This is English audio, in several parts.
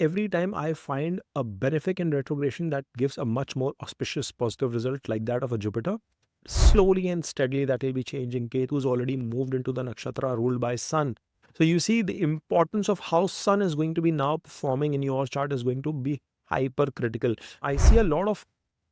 every time I find a benefic in retrogression that gives a much more auspicious positive result like that of a Jupiter, slowly and steadily that will be changing. Ketu's already moved into the nakshatra ruled by Sun. So you see the importance of how Sun is going to be now performing in your chart is going to be hyper critical. I see a lot of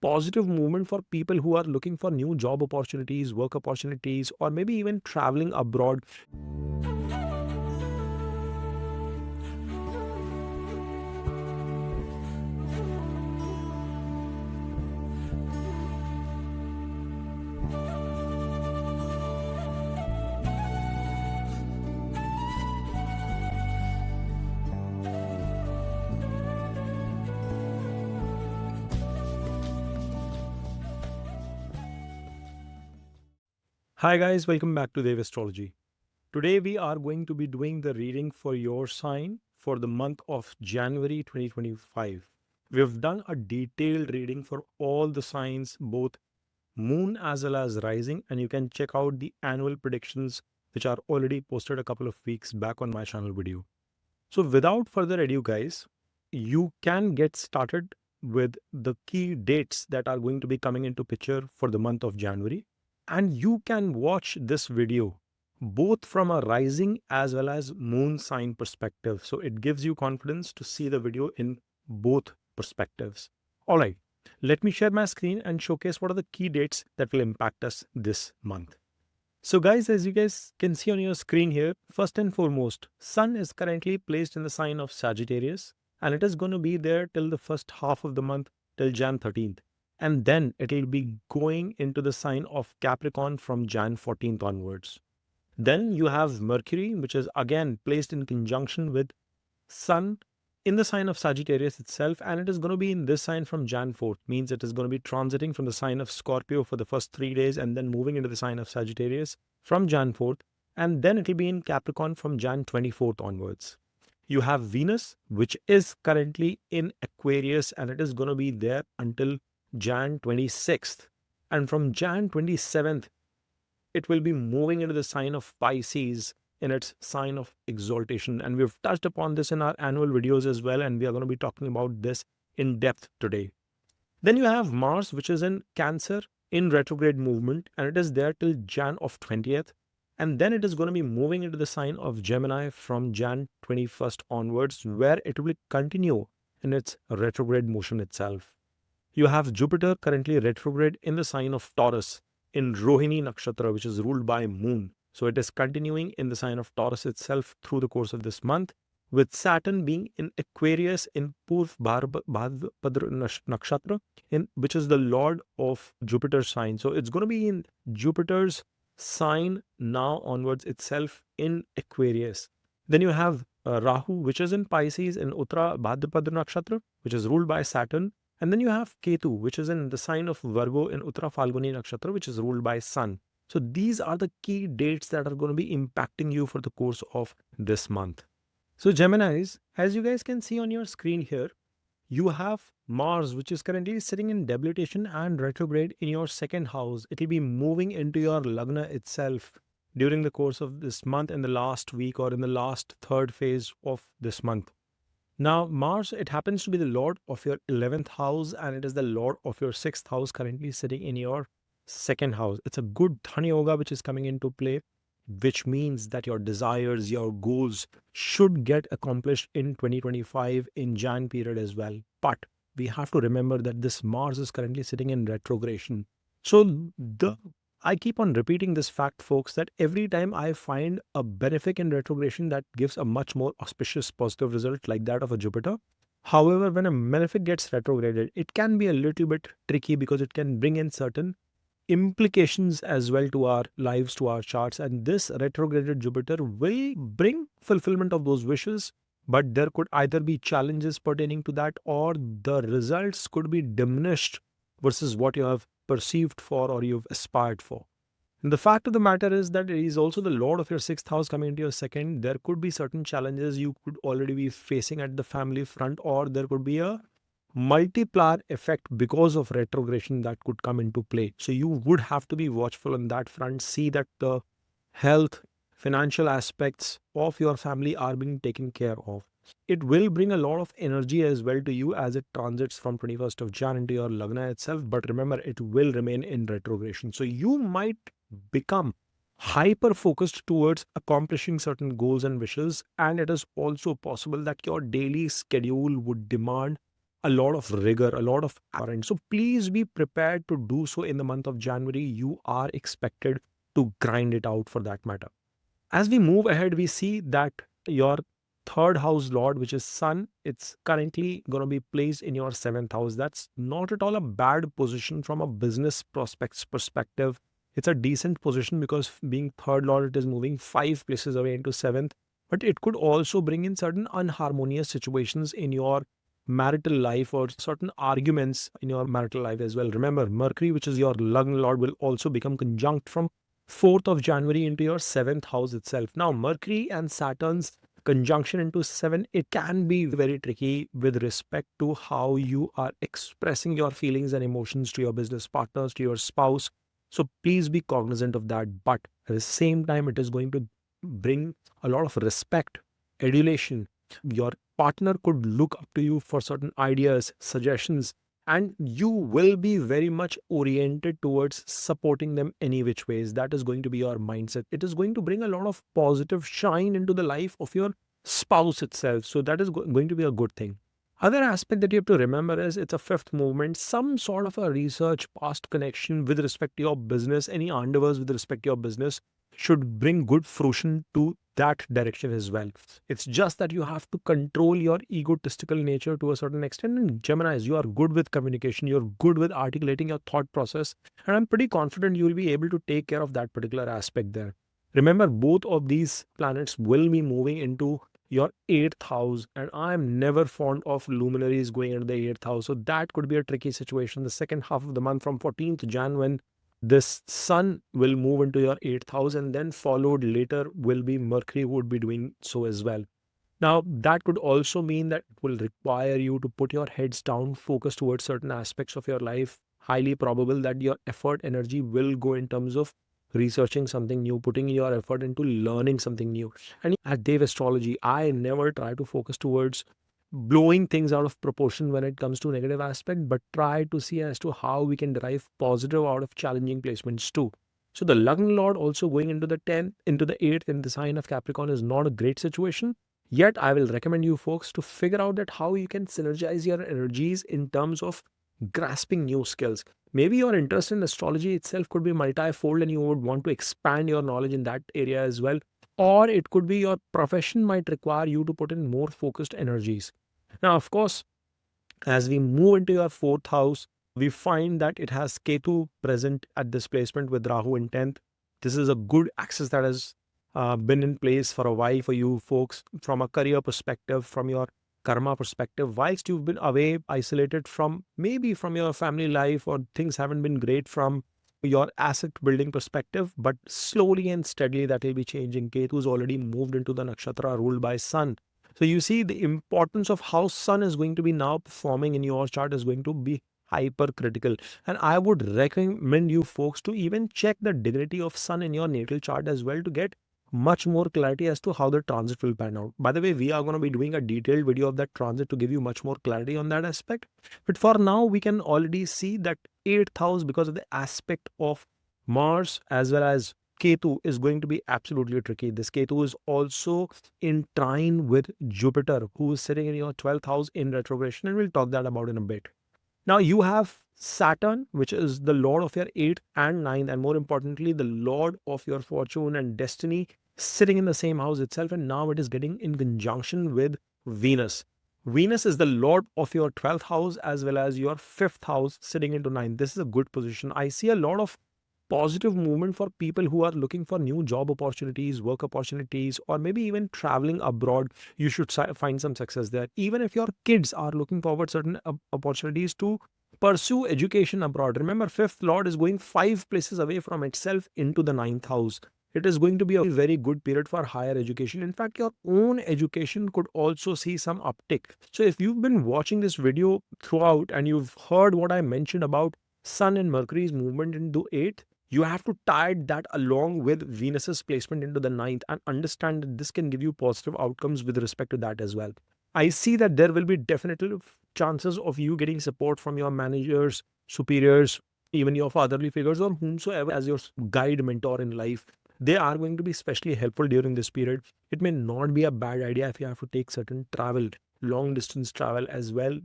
positive movement for people who are looking for new job opportunities, work opportunities, or maybe even traveling abroad. Hi guys, welcome back to Dev Astrology. Today we are going to be doing the reading for your sign for the month of January 2025. We've done a detailed reading for all the signs, both moon as well as rising, and you can check out the annual predictions which are already posted a couple of weeks back on my channel video. So without further ado guys, you can get started with the key dates that are going to be coming into picture for the month of January. And you can watch this video both from a rising as well as moon sign perspective. So it gives you confidence to see the video in both perspectives. All right, let me share my screen and showcase what are the key dates that will impact us this month. So guys, as you guys can see on your screen here, first and foremost, Sun is currently placed in the sign of Sagittarius, and it is going to be there till the first half of the month, till Jan 13th. And then it will be going into the sign of Capricorn from Jan 14th onwards. Then you have Mercury, which is again placed in conjunction with Sun in the sign of Sagittarius itself, and it is going to be in this sign from Jan 4th, means it is going to be transiting from the sign of Scorpio for the first 3 days and then moving into the sign of Sagittarius from Jan 4th, and then it will be in Capricorn from Jan 24th onwards. You have Venus, which is currently in Aquarius, and it is going to be there until Jan 26th, and from Jan 27th, it will be moving into the sign of Pisces in its sign of exaltation. And we've touched upon this in our annual videos as well, and we are going to be talking about this in depth today. Then you have Mars, which is in Cancer in retrograde movement, and it is there till Jan of 20th. And then it is going to be moving into the sign of Gemini from Jan 21st onwards, where it will continue in its retrograde motion itself. You have Jupiter currently retrograde in the sign of Taurus in Rohini Nakshatra, which is ruled by Moon. So it is continuing in the sign of Taurus itself through the course of this month, with Saturn being in Aquarius in Purv Bhadrapada Nakshatra, which is the lord of Jupiter's sign. So it's going to be in Jupiter's sign now onwards itself in Aquarius. Then you have Rahu, which is in Pisces in Uttara Bhadrapada Nakshatra, which is ruled by Saturn. And then you have Ketu, which is in the sign of Virgo in Uttara Phalguni Nakshatra, which is ruled by Sun. So these are the key dates that are going to be impacting you for the course of this month. So Geminis, as you guys can see on your screen here, you have Mars, which is currently sitting in debilitation and retrograde in your second house. It will be moving into your Lagna itself during the course of this month, in the last week or in the last third phase of this month. Now, Mars, it happens to be the lord of your 11th house, and it is the lord of your 6th house currently sitting in your second house. It's a good Dhani Yoga which is coming into play, which means that your desires, your goals should get accomplished in 2025 in Jan period as well. But we have to remember that this Mars is currently sitting in retrogression. So I keep on repeating this fact, folks, that every time I find a benefic in retrogression that gives a much more auspicious positive result like that of a Jupiter. However, when a malefic gets retrograded, it can be a little bit tricky because it can bring in certain implications as well to our lives, to our charts. And this retrograded Jupiter will bring fulfillment of those wishes, but there could either be challenges pertaining to that, or the results could be diminished versus what you have perceived for or you've aspired for. And the fact of the matter is that he is also the lord of your 6th house coming into your second. There could be certain challenges you could already be facing at the family front, or there could be a multiplier effect because of retrogression that could come into play. So you would have to be watchful on that front. See that the health, financial aspects of your family are being taken care of. It will bring a lot of energy as well to you as it transits from 21st of Jan into your Lagna itself. But remember, it will remain in retrogression. So you might become hyper focused towards accomplishing certain goals and wishes. And it is also possible that your daily schedule would demand a lot of rigor, a lot of effort. So please be prepared to do so in the month of January. You are expected to grind it out for that matter. As we move ahead, we see that your third house lord, which is Sun, it's currently going to be placed in your seventh house. That's not at all a bad position from a business prospects perspective. It's a decent position because being third lord, it is moving 5 places away into seventh. But it could also bring in certain unharmonious situations in your marital life or certain arguments in your marital life as well. Remember, Mercury, which is your Lagna lord, will also become conjunct from 4th of January into your 7th house itself. Now, Mercury and Saturn's conjunction into 7, it can be very tricky with respect to how you are expressing your feelings and emotions to your business partners, to your spouse. So please be cognizant of that. But at the same time, it is going to bring a lot of respect, adulation. Your partner could look up to you for certain ideas, suggestions, and you will be very much oriented towards supporting them any which ways. That is going to be your mindset. It is going to bring a lot of positive shine into the life of your spouse itself. So that is going to be a good thing. Other aspect that you have to remember is it's a fifth movement, some sort of a research past connection with respect to your business, any endeavors with respect to your business should bring good fruition to that direction as well. It's just that you have to control your egotistical nature to a certain extent. And Geminis, you are good with communication, you're good with articulating your thought process, and I'm pretty confident you will be able to take care of that particular aspect there. Remember, both of these planets will be moving into your 8th house, and I'm never fond of luminaries going into the 8th house. So that could be a tricky situation the second half of the month from 14th Jan, when this Sun will move into your 8th house, and then followed later will be Mercury, would be doing so as well. Now, that could also mean that it will require you to put your heads down, focus towards certain aspects of your life. Highly probable that your effort, energy will go in terms of researching something new, putting your effort into learning something new. And at Dev Astrology, I never try to focus towards blowing things out of proportion when it comes to negative aspect, but try to see as to how we can derive positive out of challenging placements too. So the Lagna Lord also going into the 10th, into the 8th in the sign of Capricorn is not a great situation. Yet I will recommend you folks to figure out that how you can synergize your energies in terms of grasping new skills. Maybe your interest in astrology itself could be multi-fold and you would want to expand your knowledge in that area as well. Or it could be your profession might require you to put in more focused energies. Now, of course, as we move into your 4th house, we find that it has Ketu present at this placement with Rahu in 10th. This is a good axis that has been in place for a while for you folks from a career perspective, from your karma perspective. Whilst you've been away, isolated from maybe from your family life, or things haven't been great from your asset building perspective, but slowly and steadily that will be changing. Ketu's already moved into the nakshatra ruled by Sun. So you see the importance of how Sun is going to be now performing in your chart is going to be hyper critical. And I would recommend you folks to even check the dignity of Sun in your natal chart as well to get much more clarity as to how the transit will pan out. By the way, we are going to be doing a detailed video of that transit to give you much more clarity on that aspect. But for now, we can already see that 8th house, because of the aspect of Mars as well as Ketu, is going to be absolutely tricky. This Ketu is also in trine with Jupiter, who is sitting in your 12th house in retrogression, and we'll talk that about in a bit. Now you have Saturn, which is the lord of your 8th and 9th, and more importantly, the lord of your fortune and destiny, sitting in the same house itself, and now it is getting in conjunction with Venus. Venus is the lord of your 12th house as well as your 5th house, sitting into 9th. This is a good position. I see a lot of positive movement for people who are looking for new job opportunities, work opportunities, or maybe even traveling abroad. You should find some success there. Even if your kids are looking forward certain opportunities to pursue education abroad. Remember, 5th lord is going 5 places away from itself into the 9th house. It is going to be a very good period for higher education. In fact, your own education could also see some uptick. So if you've been watching this video throughout and you've heard what I mentioned about Sun and Mercury's movement into 8th, you have to tie that along with Venus's placement into the 9th and understand that this can give you positive outcomes with respect to that as well. I see that there will be definitely chances of you getting support from your managers, superiors, even your fatherly figures, or whomsoever as your guide, mentor in life. They are going to be especially helpful during this period. It may not be a bad idea if you have to take certain travel, long distance travel as well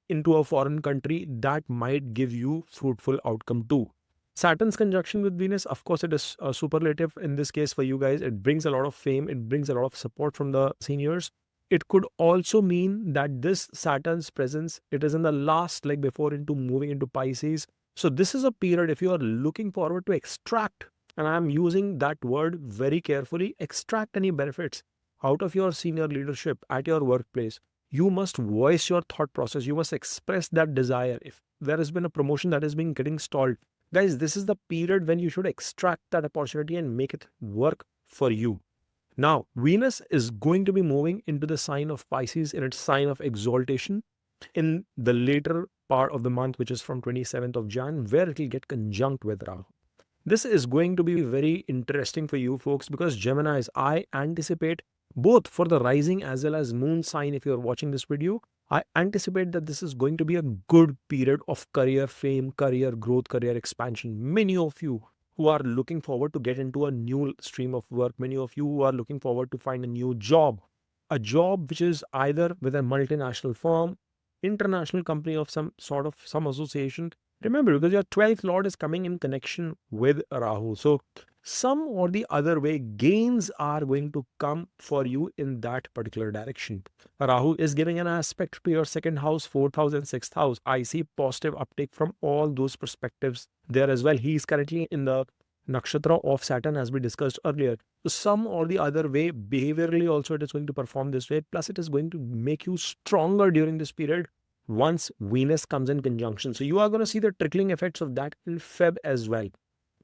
into a foreign country. That might give you fruitful outcome too. Saturn's conjunction with Venus, of course, it is a superlative in this case for you guys. It brings a lot of fame, it brings a lot of support from the seniors. It could also mean that this Saturn's presence, it is in the last leg before into moving into Pisces. So this is a period if you are looking forward to extract, and I'm using that word very carefully, extract any benefits out of your senior leadership at your workplace. You must voice your thought process. You must express that desire. If there has been a promotion that has been getting stalled, guys, this is the period when you should extract that opportunity and make it work for you. Now, Venus is going to be moving into the sign of Pisces in its sign of exaltation in the later part of the month, which is from 27th of Jan, where it will get conjunct with Rahu. This is going to be very interesting for you folks because Geminis, I anticipate both for the rising as well as moon sign. If you're watching this video, I anticipate that this is going to be a good period of career fame, career growth, career expansion. Many of you who are looking forward to get into a new stream of work, many of you who are looking forward to find a job which is either with a multinational firm, international company of some sort of some association. Remember, because your 12th lord is coming in connection with Rahu. So some or the other way, gains are going to come for you in that particular direction. Rahu is giving an aspect to your second house, fourth house, and sixth house. I see positive uptake from all those perspectives there as well. He is currently in the nakshatra of Saturn, as we discussed earlier. So some or the other way, behaviorally also it is going to perform this way. Plus, it is going to make you stronger during this period once Venus comes in conjunction. So you are going to see the trickling effects of that in Feb as well.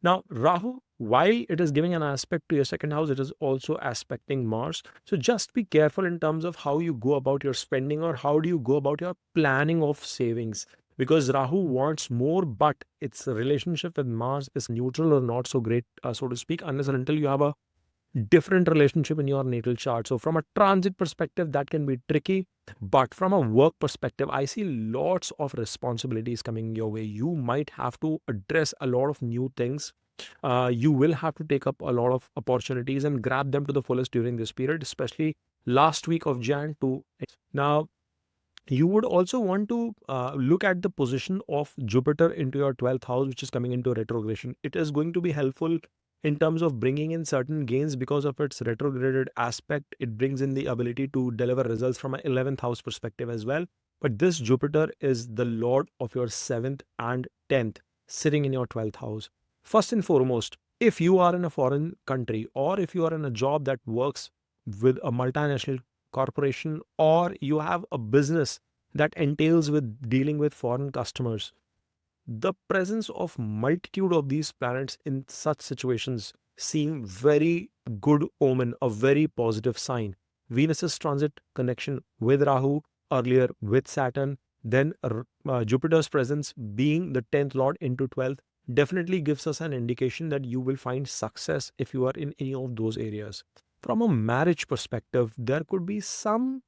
Now, Rahu, while it is giving an aspect to your second house, it is also aspecting Mars. So just be careful in terms of how you go about your spending or how do you go about your planning of savings. Because Rahu wants more, but its relationship with Mars is neutral or not so great, so to speak, unless and until you have a different relationship in your natal chart. So from a transit perspective, that can be tricky. But from a work perspective, I see lots of responsibilities coming your way. You might have to address a lot of new things. You will have to take up a lot of opportunities and grab them to the fullest during this period, especially last week of Jan to now. You would also want to look at the position of Jupiter into your 12th house, which is coming into retrogression. It is going to be helpful in terms of bringing in certain gains because of its retrograded aspect. It brings in the ability to deliver results from an 11th house perspective as well. But this Jupiter is the lord of your 7th and 10th, sitting in your 12th house. First and foremost, if you are in a foreign country or if you are in a job that works with a multinational corporation or you have a business that entails with dealing with foreign customers, the presence of multitude of these planets in such situations seem very good omen, a very positive sign. Venus's transit connection with Rahu, earlier with Saturn, then Jupiter's presence being the 10th lord into 12th definitely gives us an indication that you will find success if you are in any of those areas. From a marriage perspective, there could be some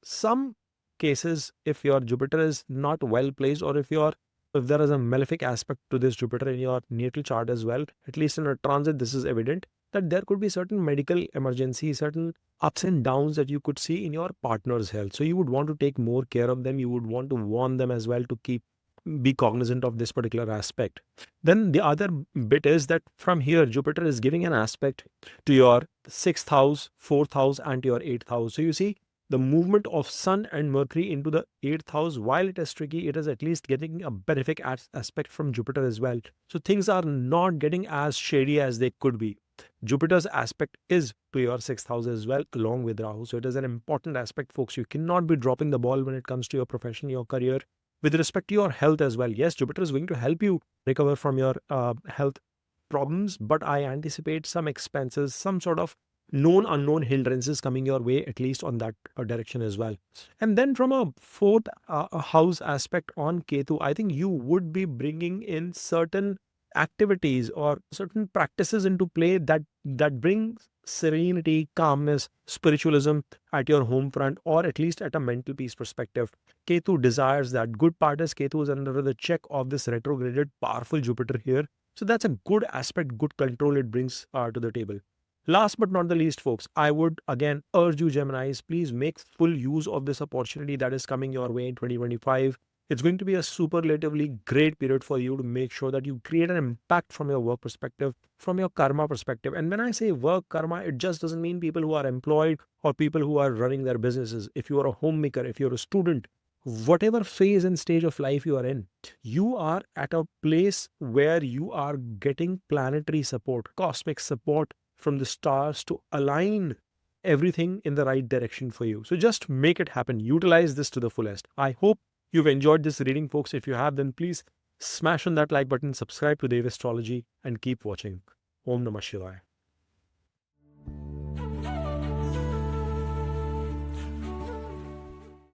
cases if your Jupiter is not well placed or if there is a malefic aspect to this Jupiter in your natal chart as well, at least in a transit, this is evident that there could be certain medical emergencies, certain ups and downs that you could see in your partner's health. So you would want to take more care of them. You would want to warn them as well to be cognizant of this particular aspect. Then the other bit is that from here, Jupiter is giving an aspect to your 6th house, 4th house, and to your 8th house. So you see, the movement of Sun and Mercury into the 8th house, while it is tricky, it is at least getting a benefic aspect from Jupiter as well. So things are not getting as shady as they could be. Jupiter's aspect is to your 6th house as well, along with Rahu. So it is an important aspect, folks. You cannot be dropping the ball when it comes to your profession, your career. With respect to your health as well, yes, Jupiter is going to help you recover from your health problems, but I anticipate some expenses, some sort of known unknown hindrances coming your way, at least on that direction as well. And then from a 4th house aspect on Ketu, I think you would be bringing in certain activities or certain practices into play that brings serenity, calmness, spiritualism at your home front, or at least at a mental peace perspective. Ketu desires that. Good part is Ketu is under the check of this retrograded powerful Jupiter here. So that's a good aspect, good control it brings to the table. Last but not the least, folks, I would again urge you, Geminis, please make full use of this opportunity that is coming your way in 2025. It's going to be a superlatively great period for you to make sure that you create an impact from your work perspective, from your karma perspective. And when I say work karma, it just doesn't mean people who are employed or people who are running their businesses. If you are a homemaker, if you're a student, whatever phase and stage of life you are in, you are at a place where you are getting planetary support, cosmic support from the stars to align everything in the right direction for you. So just make it happen. Utilize this to the fullest. I hope you've enjoyed this reading, folks. If you have, then please smash on that like button, subscribe to Dev Astrology, and keep watching. Om Namah Shivaya.